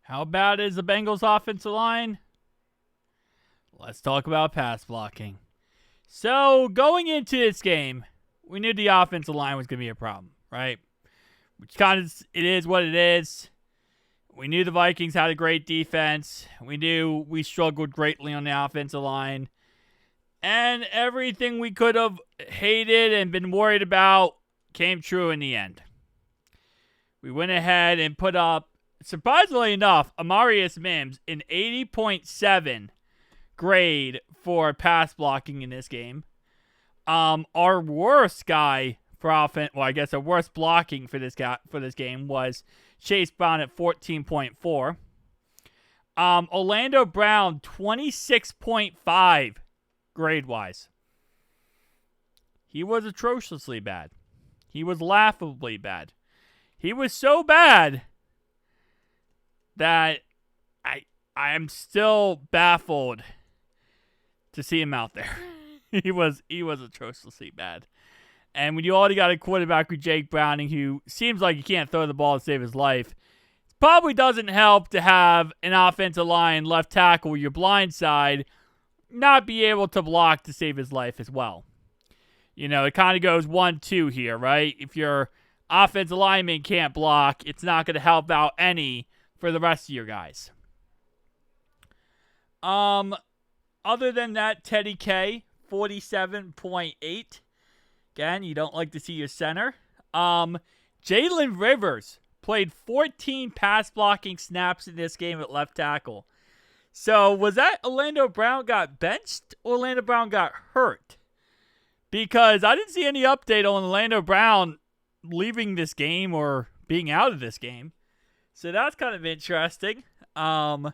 How bad is the Bengals offensive line? Let's talk about pass blocking. So, going into this game, we knew the offensive line was going to be a problem, right? Which kind of, it is what it is. We knew the Vikings had a great defense. We knew we struggled greatly on the offensive line. And everything we could have hated and been worried about came true in the end. We went ahead and put up, surprisingly enough, Amarius Mims an 80.7 grade for pass blocking in this game. Our worst guy for offense, well, I guess our worst blocking for this game was Chase Brown at 14.4. Orlando Brown 26.5 grade wise. He was atrociously bad. He was laughably bad. He was so bad that I am still baffled to see him out there. he was atrociously bad. And when you already got a quarterback with Jake Browning who seems like he can't throw the ball to save his life, it probably doesn't help to have an offensive line left tackle your blind side not be able to block to save his life as well. You know, it kind of goes 1-2 here, right? If your offensive lineman can't block, it's not going to help out any for the rest of your guys. Other than that, Teddy K, 47.8. Again, you don't like to see your center. Jalen Rivers played 14 pass blocking snaps in this game at left tackle. So, was that Orlando Brown got benched or Orlando Brown got hurt? Because I didn't see any update on Orlando Brown leaving this game or being out of this game. So, that's kind of interesting. I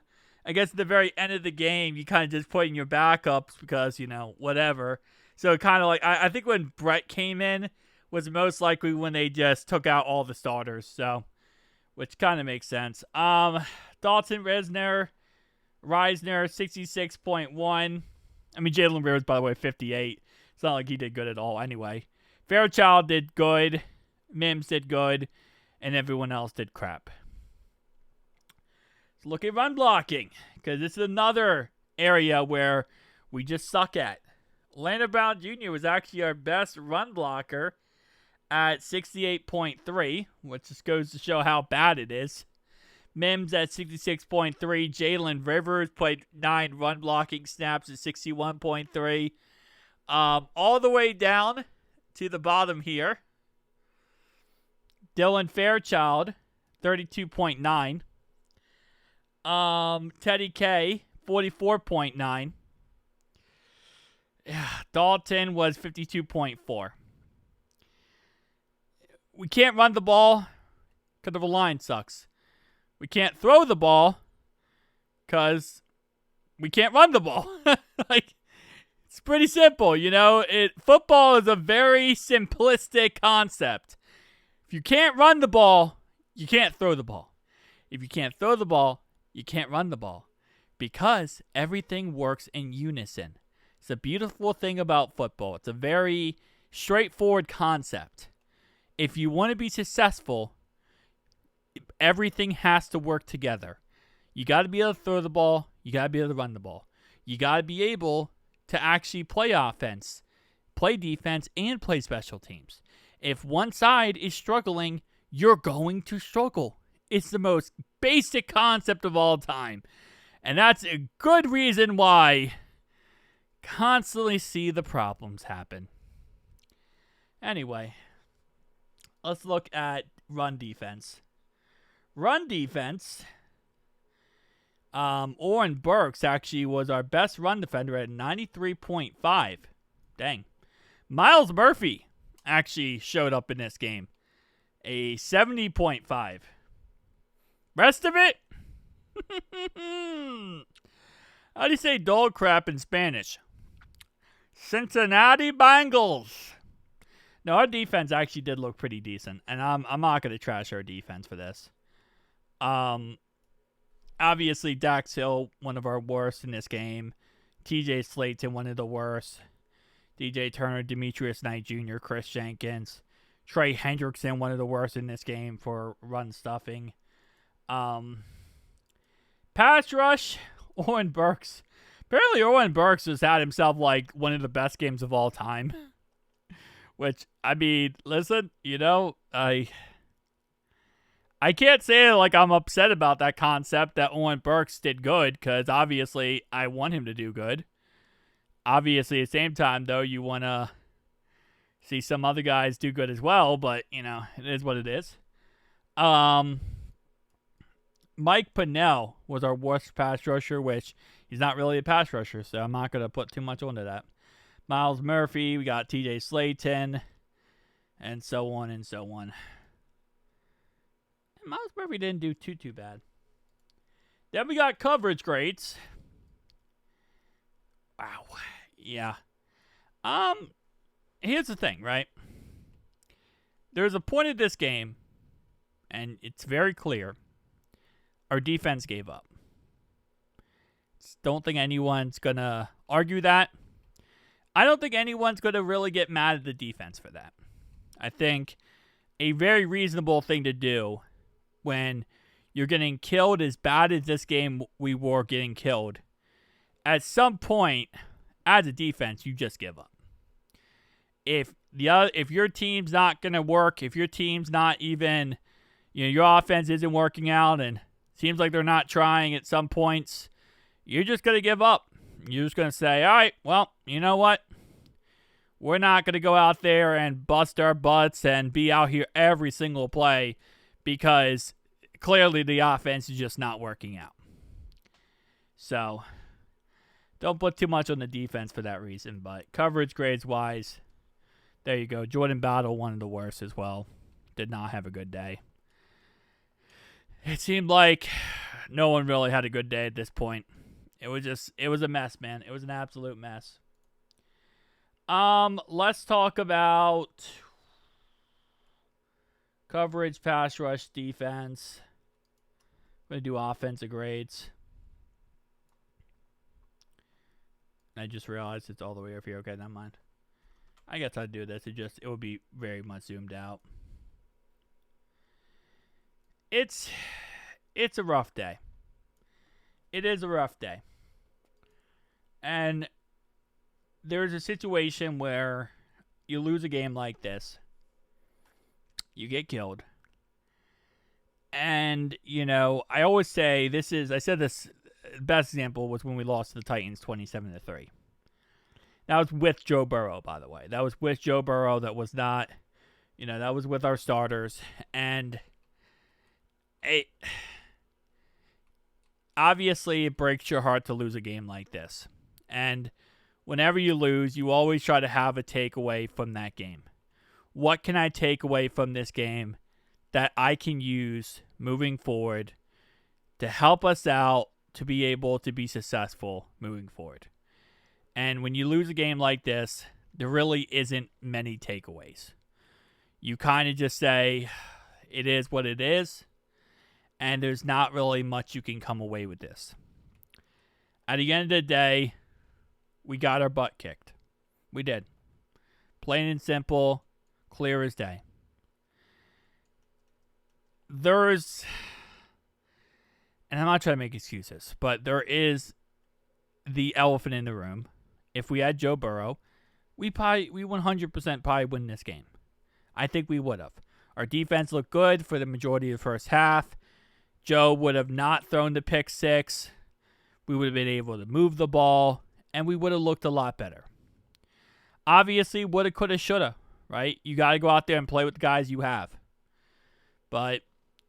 guess at the very end of the game, you kind of just put in your backups because, you know, whatever. So, kind of like, I think when Brett came in was most likely when they just took out all the starters. So, which kind of makes sense. Dalton Reisner, 66.1. I mean, Jalen Rivers, by the way, 58. It's not like he did good at all anyway. Fairchild did good. Mims did good. And everyone else did crap. Let's look at run blocking. Because this is another area where we just suck at. Orlando Brown Jr. was actually our best run blocker at 68.3. Which just goes to show how bad it is. Mims at 66.3. Jalen Rivers played 9 run blocking snaps at 61.3. All the way down to the bottom here. Dylan Fairchild, 32.9. Teddy K, 44.9. Dalton was 52.4. We can't run the ball because the line sucks. We can't throw the ball because we can't run the ball. Like, it's pretty simple, you know. Football is a very simplistic concept. If you can't run the ball, you can't throw the ball. If you can't throw the ball, you can't run the ball. Because everything works in unison. It's a beautiful thing about football. It's a very straightforward concept. If you want to be successful, everything has to work together. You got to be able to throw the ball. You got to be able to run the ball. You got to be able to actually play offense, play defense, and play special teams. If one side is struggling, you're going to struggle. It's the most basic concept of all time. And that's a good reason why constantly see the problems happen. Anyway, let's look at run defense. Run defense, Oren Burks actually was our best run defender at 93.5. Dang. Miles Murphy actually showed up in this game. A 70.5. Rest of it? How do you say dog crap in Spanish? Cincinnati Bengals. No, our defense actually did look pretty decent. And I'm not going to trash our defense for this. Obviously, Dax Hill, one of our worst in this game. TJ Slayton, one of the worst. DJ Turner, Demetrius Knight Jr., Chris Jenkins. Trey Hendrickson, one of the worst in this game for run stuffing. Pass rush, Owen Burks. Apparently, Owen Burks has had himself like one of the best games of all time. Which, I mean, listen, I can't say like I'm upset about that concept that Owen Burks did good, because obviously I want him to do good. Obviously, at the same time, though, you want to see some other guys do good as well, but, it is what it is. Mike Pinnell was our worst pass rusher, which he's not really a pass rusher, so I'm not going to put too much onto that. Miles Murphy, we got TJ Slayton, and so on and so on. And Miles Murphy didn't do too bad. Then we got coverage grades. Wow. Yeah. Here's the thing, right? There's a point of this game, and it's very clear. Our defense gave up. Don't think anyone's going to argue that. I don't think anyone's going to really get mad at the defense for that. I think a very reasonable thing to do when you're getting killed as bad as this game we were getting killed, at some point, as a defense, you just give up. If your team's not going to work, if your team's not even, your offense isn't working out and seems like they're not trying at some points, you're just going to give up. You're just going to say, all right, well, you know what? We're not going to go out there and bust our butts and be out here every single play, because clearly the offense is just not working out. So don't put too much on the defense for that reason. But coverage grades wise, there you go. Jordan Battle, one of the worst as well. Did not have a good day. It seemed like no one really had a good day at this point. It was a mess, man. It was an absolute mess. Let's talk about coverage, pass rush, defense. I'm going to do offensive grades. I just realized it's all the way up here. Okay, never mind. I guess I'd do this. It would be very much zoomed out. It's a rough day. It is a rough day. And there's a situation where you lose a game like this. You get killed. And, I always say I said this, the best example was when we lost to the Titans 27-3. That was with Joe Burrow, by the way. That was with Joe Burrow. That was not, that was with our starters. And obviously, it breaks your heart to lose a game like this. And whenever you lose, you always try to have a takeaway from that game. What can I take away from this game that I can use moving forward to help us out to be able to be successful moving forward? And when you lose a game like this, there really isn't many takeaways. You kind of just say, it is what it is, and there's not really much you can come away with this. At the end of the day, we got our butt kicked. We did. Plain and simple, clear as day. And I'm not trying to make excuses, but there is the elephant in the room. If we had Joe Burrow, we 100% probably win this game. I think we would have. Our defense looked good for the majority of the first half. Joe would have not thrown the pick six. We would have been able to move the ball, and we would have looked a lot better. Obviously, woulda, coulda, shoulda, right? You got to go out there and play with the guys you have. But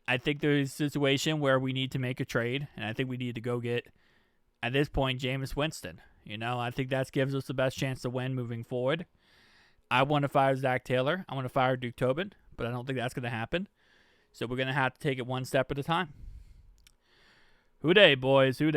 I think there's a situation where we need to make a trade, and I think we need to go get, at this point, Jameis Winston. I think that gives us the best chance to win moving forward. I want to fire Zach Taylor. I want to fire Duke Tobin, but I don't think that's going to happen. So we're going to have to take it one step at a time. Who dey, boys? Who dey?